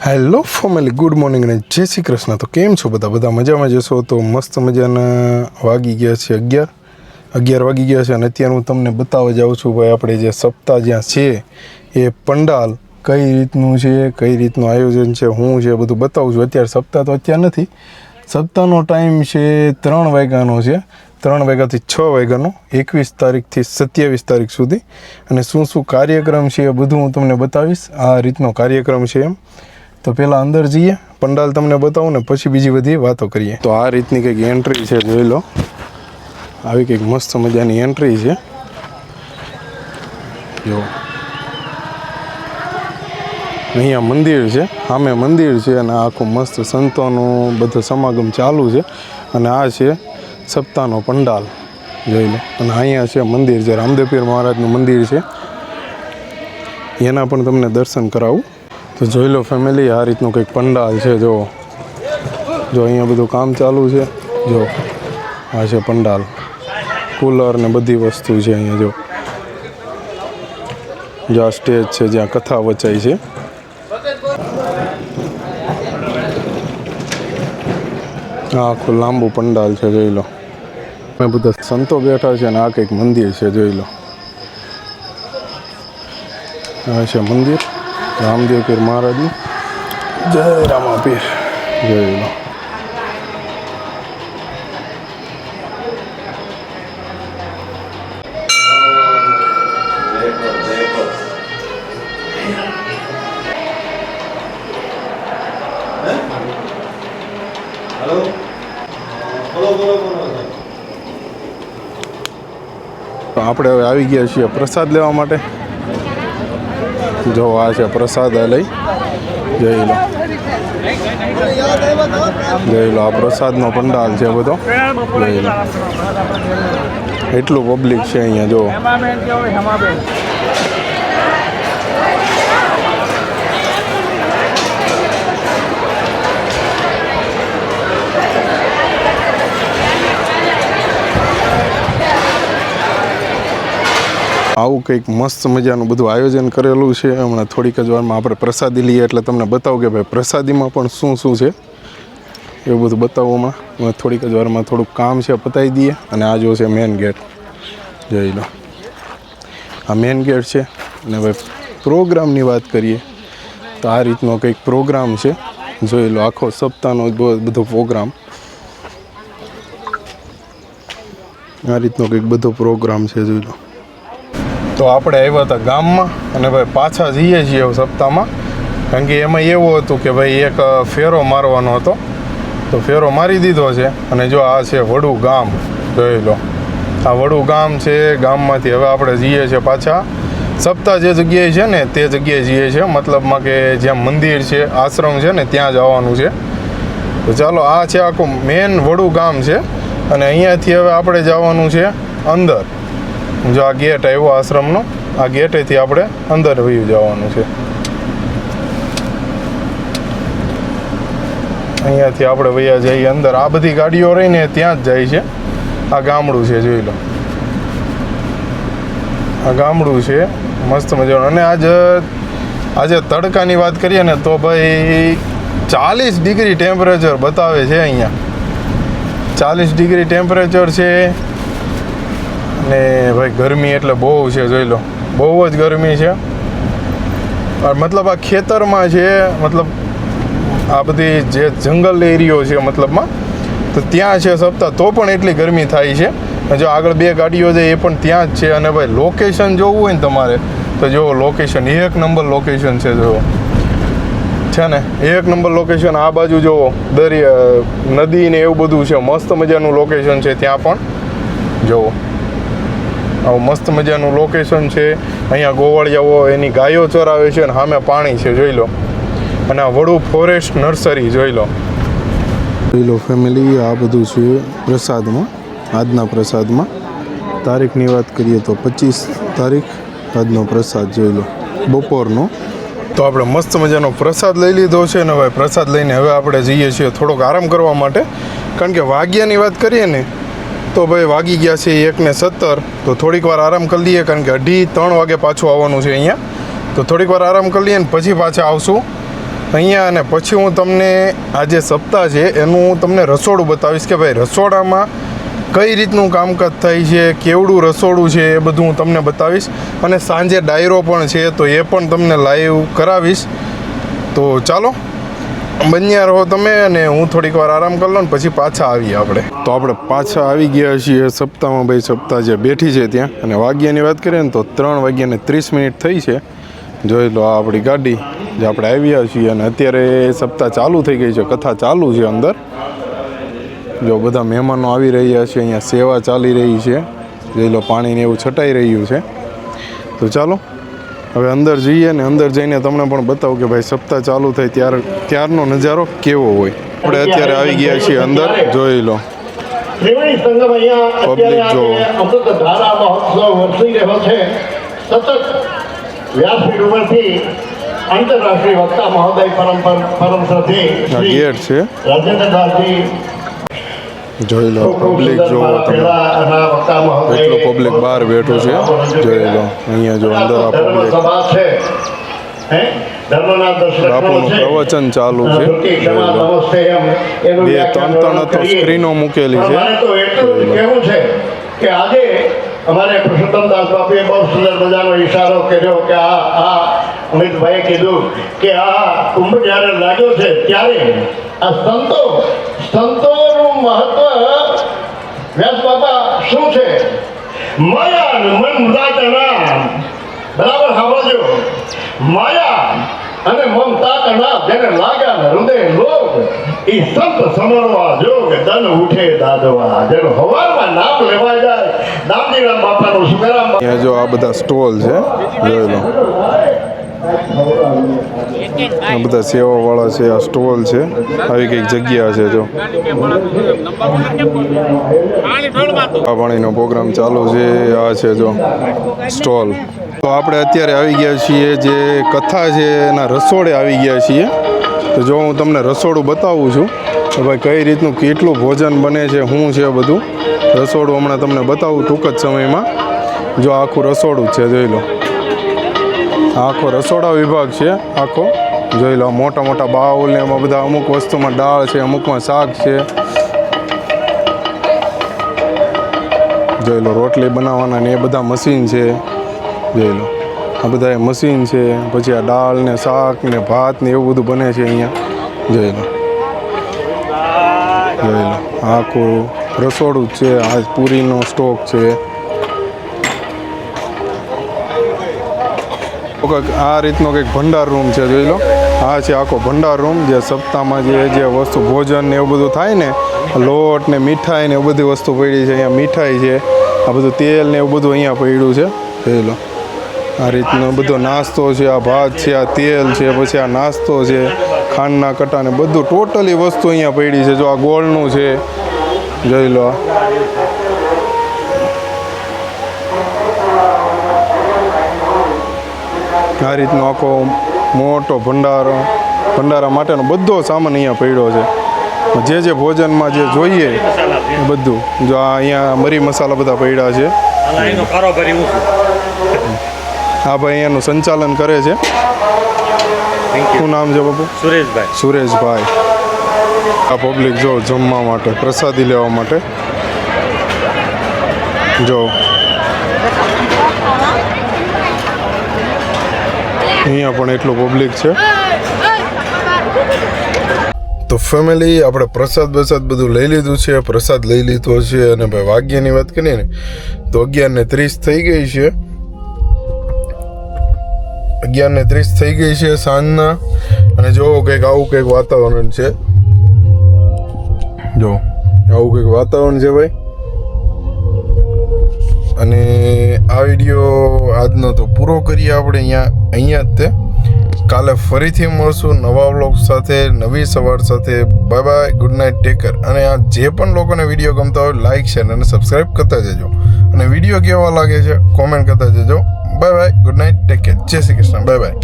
Hello family, good morning અને જય શ્રી કૃષ્ણ. તો કેમ છો બધા મજામાં જશો? તો મસ્ત મજાના વાગી ગયા છે 11 વાગી ગયા છે અને અત્યારે હું તમને બતાવવા જાઉં છું ભાઈ આપણે જે સપ્તાહ જ્યાં છે એ પંડાલ કઈ રીતનું છે, કઈ રીતનું આયોજન છે, શું છે, બધું બતાવું છું. અત્યારે સપ્તાહ તો અત્યારે નથી, સપ્તાહનો ટાઈમ છે 3 વાગ્યાનો છે, 3 વાગ્યાથી 6 વાગ્યાનો, 21 તારીખથી 27 તારીખ સુધી. અને શું શું કાર્યક્રમ છે એ બધું હું તમને બતાવીશ. આ રીતનો કાર્યક્રમ છે એમ. તો પહેલાં અંદર જઈએ, પંડાલ તમને બતાવું ને પછી બીજી બધી વાતો કરીએ. તો આ રીતની કંઈક એન્ટ્રી છે, જોઈ લો. આવી કંઈક મસ્ત મજાની એન્ટ્રી છે. જો અહીંયા મંદિર છે, સામે મંદિર છે અને આખું મસ્ત સંતોનું બધું સમાગમ ચાલુ છે. અને આ છે સપ્તાહનો પંડાલ, જોઈ લો. અને અહીંયા છે મંદિર છે, રામદેવપીર મહારાજનું મંદિર છે, એના પણ તમને દર્શન કરાવું. તો જોઈ લો ફેમિલી, આ રીતનું કંઈક પંડાલ છે. જો અહીંયા બધું કામ ચાલુ છે. જો આ છે પંડાલ, કુલર ને બધી વસ્તુ છે અહીંયા. જો આ સ્ટેજ છે જ્યાં કથા વચાય છે. આ આખું લાંબુ પંડાલ છે, જોઈ લો. મેં બધા સંતો બેઠા છે અને આ કંઈક મંદિર છે, જોઈ લો. આ છે મંદિર રામદેવ પીર મહારાજનું. જય રામાપીર, જોઈ લો. આપણે હવે આવી ગયા છીએ પ્રસાદ લેવા માટે. જો આ છે પ્રસાદાલય, જોઈ લો. જોઈ લો, આ પ્રસાદનો પંડાલ છે બધો, જોઈ લો. એટલું પબ્લિક છે અહીંયા. જો આવું કંઈક મસ્ત મજાનું બધું આયોજન કરેલું છે. હમણાં થોડીક જ વારમાં આપણે પ્રસાદી લઈએ એટલે તમને બતાવું કે ભાઈ પ્રસાદીમાં પણ શું શું છે એવું બધું બતાવું. હમણાં થોડીક જ વારમાં થોડુંક કામ છે, પતાવી દઈએ. અને આ જો છે મેન ગેટ, જોઈ લો. આ મેન ગેટ છે. અને ભાઈ પ્રોગ્રામની વાત કરીએ તો આ રીતનો કંઈક પ્રોગ્રામ છે, જોઈ લો. આખો સપ્તાહનો બધો પ્રોગ્રામ આ રીતનો કંઈક બધો પ્રોગ્રામ છે, જોઈ લો. તો આપણે આવ્યા હતા ગામમાં અને ભાઈ પાછા જઈએ છીએ સપ્તાહમાં, કારણ કે એમાં એવું હતું કે ભાઈ એક ફેરો મારવાનો હતો. તો ફેરો મારી દીધો છે. અને જો આ છે વડુ ગામ, જોઈ લો. આ વડુ ગામ છે. ગામમાંથી હવે આપણે જઈએ છીએ પાછા સપ્તાહ જે જગ્યાએ છે ને તે જગ્યાએ જઈએ છીએ, મતલબમાં કે જ્યાં મંદિર છે, આશ્રમ છે ને ત્યાં જવાનું છે. તો ચાલો, આ છે આખું મેન વડુ ગામ છે. અને અહીંયાથી હવે આપણે જવાનું છે અંદર. જો આ ગેટ આવ્યો આશ્રમનો, આ ગેટેથી આપણે અંદર વયું જવાનું છે. અહીંયાથી આપણે વયા જઈએ અંદર. આ બધી ગાડીઓ રહીને ત્યાં જ જાય છે. આ ગામડું છે, જોઈ લો. આ ગામડું છે મસ્ત મજાનું. અને આજે તડકાની વાત કરીએ ને તો ભાઈ 40 ડિગ્રી ટેમ્પરેચર બતાવે છે અહીંયા. 40 ડિગ્રી ટેમ્પરેચર છે. ને ભાઈ ગરમી એટલે બહુ છે, જોઈ લો. બહુ જ ગરમી છે. મતલબ આ ખેતરમાં છે, મતલબ આ બધી જે જંગલ એરિયો છે મતલબમાં, તો ત્યાં છે સપ્તાહ, તો પણ એટલી ગરમી થાય છે. જો આગળ 2 ગાડીઓ છે એ પણ ત્યાં જ છે. અને ભાઈ લોકેશન જોવું હોય ને તમારે તો જો લોકેશન 1 નંબર લોકેશન છે. જો છે ને 1 નંબર લોકેશન. આ બાજુ જો દરિયા, નદી ને એવું બધું છે, મસ્ત મજાનું લોકેશન છે. ત્યાં પણ જુઓ, આવું મસ્ત મજાનું લોકેશન છે. અહીંયા ગોવાળિયાઓ એની ગાયો ચરાવે છે અને સામે પાણી છે, જોઈ લો. અને આ વડુ ફોરેસ્ટ નર્સરી, જોઈ લો. જોઈ લો ફેમિલી, આ બધું છે પ્રસાદમાં. આજના પ્રસાદમાં તારીખની વાત કરીએ તો 25 તારીખ આજનો પ્રસાદ, જોઈ લો, બપોરનો. તો આપણે મસ્ત મજાનો પ્રસાદ લઈ લીધો છે ને હવે પ્રસાદ લઈને હવે આપણે જઈએ છીએ થોડોક આરામ કરવા માટે. કારણ કે વાગ્યાની વાત કરીએ ને તો ભાઈ વાગી ગયા છે 1:17. તો થોડીક વાર આરામ કરી લઈએ, કારણ કે 2:30-3 વાગે પાછું આવવાનું છે અહીંયા. તો થોડીક વાર આરામ કરી લઈએ ને પછી પાછા આવશું અહીંયા અને પછી હું તમને આ જે સપ્તાહ છે એનું હું તમને રસોડું બતાવીશ કે ભાઈ રસોડામાં કઈ રીતનું કામકાજ થાય છે, કેવડું રસોડું છે એ બધું હું તમને બતાવીશ. અને સાંજે ડાયરો પણ છે તો એ પણ તમને લાઈવ કરાવીશ. તો ચાલો બન્યા રહો તમે, અને હું થોડીક વાર આરામ કરી લઉં ને પછી પાછા આવીએ આપણે. તો આપણે પાછા આવી ગયા છીએ સપ્તાહમાં. ભાઈ સપ્તાહ જે બેઠી છે ત્યાં, અને વાગ્યાની વાત કરીએ ને તો 3:30 થઈ છે. જોઈ લો આ આપણી ગાડી જે આપણે આવ્યા છીએ, અને અત્યારે સપ્તાહ ચાલુ થઈ ગઈ છે, કથા ચાલુ છે અંદર. જો બધા મહેમાનો આવી રહ્યા છે, અહીંયા સેવા ચાલી રહી છે. જોઈ લો પાણીને એવું છટાઈ રહ્યું છે. તો ચાલો હવે અંદર જઈએ, ને અંદર જઈને તમને પણ બતાવું કે ભાઈ સપ્તાહ ચાલુ થાય ત્યારનો નજારો કેવો હોય. આપણે અત્યારે આવી ગયા છીએ અંદર. જોઈ લો પબ્લિક જો અમૃતધારા મહોત્સવ વર્ષી રહ્યો છે. સતત વ્યાસપીઠ ઉપરથી આંતરરાષ્ટ્રીય વક્તા મહોદય પરમ શ્રદ્ધેય ગેટ છે. રાજેન્દ્રદાસજી જોઈ લો પબ્લિક જો તમે, એટલું પબ્લિક બહાર બેઠું છે. જોઈ લો અહીંયા જો અંદર આ પબ્લિક બાપુનું પ્રવચન ચાલુ છે. 2-3 તો સ્ક્રીનો મૂકેલી છે. કેવું છે કે આજે અમારે પુરુષોત્તમદાસ બાપુએ બહુ સુંદર મજાનો ઈશારો કર્યો કે આ અમિતભાઈએ કીધું કે આ કુંભ જ્યારે લાગ્યો છે ત્યારે આ સંતોનું મહત્વ વ્યાસ બાબા શું છે? માયા મન મુદાતના, બરાબર સાંભળજો. માયા અને મમતા કણા જેને લાગ્યા હૃદય લોક, એ સંત સમરવા જોગ દન ઉઠે દાદવા. જેનું હવારમાં નામ લેવાય જાય, દામજીરામ બાપાનું સુખરામ. અહીંયા જો આ બધા સ્ટોલ છે. જોઈ લો આ બધા સેવા વાળા છે. આ સ્ટોલ છે, આવી કઈક જગ્યા છે. જો આ પાણીનો પ્રોગ્રામ ચાલુ છે. આ છે જો સ્ટોલ. તો આપણે અત્યારે આવી ગયા છીએ જે કથા છે એના રસોડે આવી ગયા છીએ. તો જો હું તમને રસોડું બતાવું છું કે ભાઈ કઈ રીતનું કેટલું ભોજન બને છે, શું છે બધું. રસોડું હમણાં તમને બતાવું ટૂંક જ સમયમાં. જો આખું રસોડું જ છે. જોઈ લો આખો રસોડા વિભાગ છે આખો. જોઈ લો મોટા મોટા બાઉલ ને એમાં બધા અમુક વસ્તુમાં દાળ છે, અમુકમાં શાક છે. જોઈ લો રોટલી બનાવવાના ને એ બધા મશીન છે. જોઈ લો આ બધા એ મશીન છે. પછી આ દાળ ને શાક ને ભાત ને એવું બધું બને છે અહીંયા. જોઈ લો આખું રસોડું જ છે. આ પૂરીનો સ્ટોક છે. આ રીતનો કંઈક ભંડાર રૂમ છે. જોઈ લો આ છે આખો ભંડાર રૂમ, જે સપ્તાહમાં જે વસ્તુ ભોજન ને એવું બધું થાય ને, લોટ ને મીઠાઈ ને એવું બધી વસ્તુ પડી છે. અહીંયા મીઠાઈ છે, આ બધું તેલ ને એવું બધું અહીંયા પડ્યું છે. જોઈ લો આ રીતનો બધો નાસ્તો છે. આ ભાત છે, આ તેલ છે, પછી આ નાસ્તો છે, ખાંડના કટા ને બધું ટોટલી વસ્તુ અહીંયા પડી છે. જો આ ગોળનું છે. જોઈ લો આ રીતનો આખો મોટો ભંડારા માટેનો બધો સામાન અહીંયા પડ્યો છે. જે ભોજનમાં જે જોઈએ એ બધું. જો આ અહીંયા મરી મસાલા બધા પડ્યા છે. હા ભાઈ અહીંયાનું સંચાલન કરે છે. શું નામ છે બાપુ? સુરેશભાઈ. આ પબ્લિક જો જમવા માટે, પ્રસાદી લેવા માટે. જો અહીંયા પણ એટલું પબ્લિક છે. તો ફેમિલી આપણે પ્રસાદ બધું લઈ લીધું છે. પ્રસાદ લઈ લીધો છે. અને ભાઈ વાગ્યાની વાત કરીએ ને તો 11:30 થઈ ગઈ છે. 11:30 થઈ ગઈ છે સાંજના. અને જો કંઈક આવું કંઈક વાતાવરણ છે. જો આવું કંઈક વાતાવરણ છે ભાઈ. અને આ વિડીયો આજનો તો પૂરો કરીએ આપણે અહીંયા જ તે. કાલે ફરીથી મળશું નવા વ્લોગ સાથે, નવી સવાર સાથે. Bye bye, good night, take care. અને આ જે પણ લોકોને વિડીયો ગમતા હોય લાઇક, શેર અને સબસ્ક્રાઈબ કરતા જજો. અને વિડીયો કેવા લાગે છે કોમેન્ટ કરતા જજો. Bye bye, good night, take care. જય શ્રી કૃષ્ણ. Bye bye.